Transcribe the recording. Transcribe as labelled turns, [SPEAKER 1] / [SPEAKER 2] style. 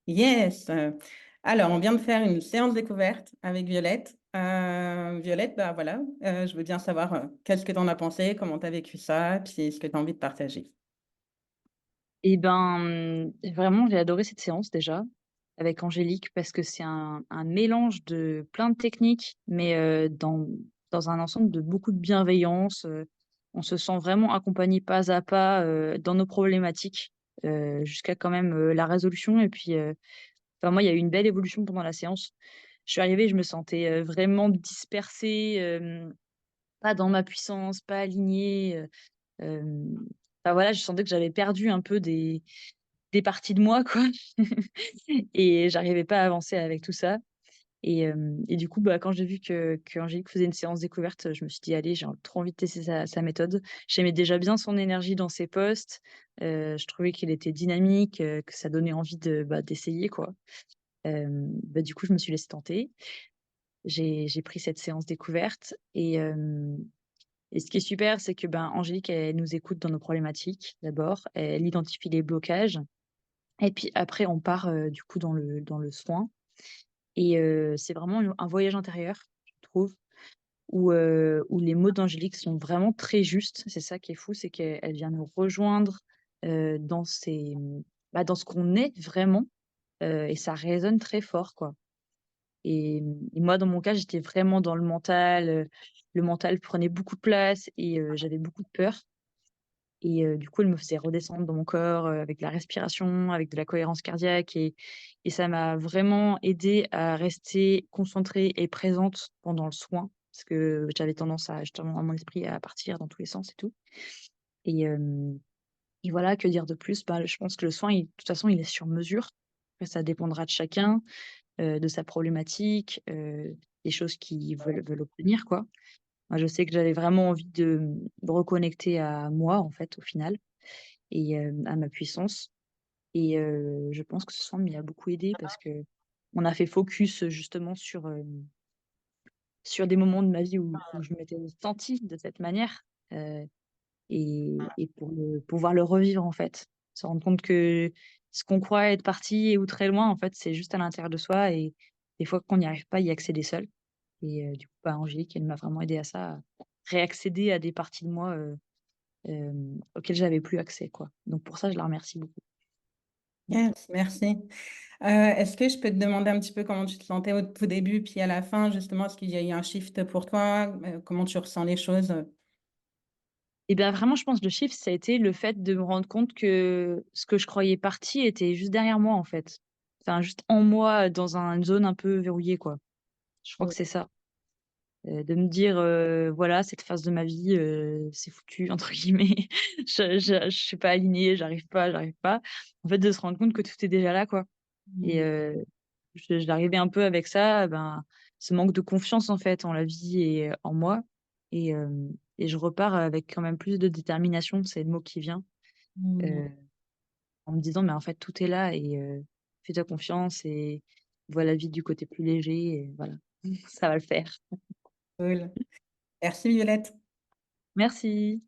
[SPEAKER 1] Yes! Alors on vient de faire une séance découverte avec Violette. Violette, bah, voilà, je veux bien savoir, qu'est-ce que tu en as pensé? Comment tu as vécu ça? Puis ce que tu as envie de partager.
[SPEAKER 2] Et ben, vraiment, j'ai adoré cette séance déjà, avec Angélique parce que c'est un mélange de plein de techniques, mais dans un ensemble de beaucoup de bienveillance, on se sent vraiment accompagné pas à pas, dans nos problématiques, jusqu'à quand même, la résolution et puis, enfin moi, il y a eu une belle évolution pendant la séance. Je suis arrivée, je me sentais, vraiment dispersée, pas dans ma puissance, pas alignée, hem, enfin voilà, je sentais que j'avais perdu un peu des parties de moi, quoi. Et j'arrivais pas à avancer avec tout ça et du coup, bah, quand j'ai vu qu'Angélique faisait une séance découverte, je me suis dit: «Allez, j'ai trop envie de tester sa méthode». J'aimais déjà bien son énergie dans ses posts, je trouvais qu'il était dynamique, que ça donnait envie d'essayer, quoi. Bah, du coup, je me suis laissée tenter. J'ai pris cette séance découverte et ce qui est super, c'est que, ben, Angélique, elle nous écoute dans nos problématiques, d'abord. Elle identifie les blocages et puis après on part, du coup dans le soin et c'est vraiment un voyage intérieur, je trouve, où les mots d'Angélique sont vraiment très justes. C'est ça qui est fou, c'est qu'elle vient nous rejoindre, dans dans ce qu'on est vraiment, et ça résonne très fort, quoi et moi, dans mon cas, j'étais vraiment dans le mental prenait beaucoup de place et j'avais beaucoup de peur et du coup, elle me faisait redescendre dans mon corps, avec la respiration, avec de la cohérence cardiaque et ça m'a vraiment aidée à rester concentrée et présente pendant le soin. Parce que j'avais tendance à justement à mon esprit à partir dans tous les sens et tout et hem et voilà, que dire de plus? Bah, je pense que le soin, il de toute façon, il est sur mesure. Après ça dépendra de chacun, de sa problématique, des choses qu'ils veulent obtenir, quoi. Moi, je sais que j'avais vraiment envie de me reconnecter à moi, en fait, au final et à ma puissance et je pense que ce soin m'y a beaucoup aidé parce qu'on a fait focus, justement sur des moments de ma vie où je m'étais sentie de cette manière, heu et pour pouvoir le revivre, en fait. Se rendre compte que ce qu'on croit être parti ou très loin, en fait, c'est juste à l'intérieur de soi et des fois qu'on n'y arrive pas à y accéder seul et du coup, bah, Angélique, elle m'a vraiment aidée à ça, à réaccéder à des parties de moi, auxquelles j'avais plus accès, quoi. Donc pour ça, je la remercie beaucoup. Mmh.
[SPEAKER 1] Yes, merci. Est-ce que je peux te demander un petit peu comment tu te sentais au tout début, puis à la fin justement? Est-ce qu'il y a eu un shift pour toi? Comment tu ressens les choses?
[SPEAKER 2] Et bien, vraiment, je pense le shift, ça a été le fait de me rendre compte que ce que je croyais parti était juste derrière moi, en fait. Enfin, juste en moi, dans une zone un peu verrouillée, quoi. Je crois que
[SPEAKER 1] Mmh.
[SPEAKER 2] c'est ça. De me dire, voilà, cette phase de ma vie, «c'est foutu» entre guillemets. Je suis pas alignée, j'arrive pas. En fait, de se rendre compte que tout est déjà là, quoi et
[SPEAKER 1] Mmh.
[SPEAKER 2] je l'arrivais un peu avec ça, ben, ce manque de confiance, en fait, en la vie et en moi et je repars avec quand même plus de détermination, c'est le mot qui vient,
[SPEAKER 1] Mmh.
[SPEAKER 2] heu, en me disant: «Mais en fait, tout est là et fais-toi confiance et vois la vie du côté plus léger et voilà, ça va le faire».
[SPEAKER 1] Cool. Merci Violette.
[SPEAKER 2] Merci.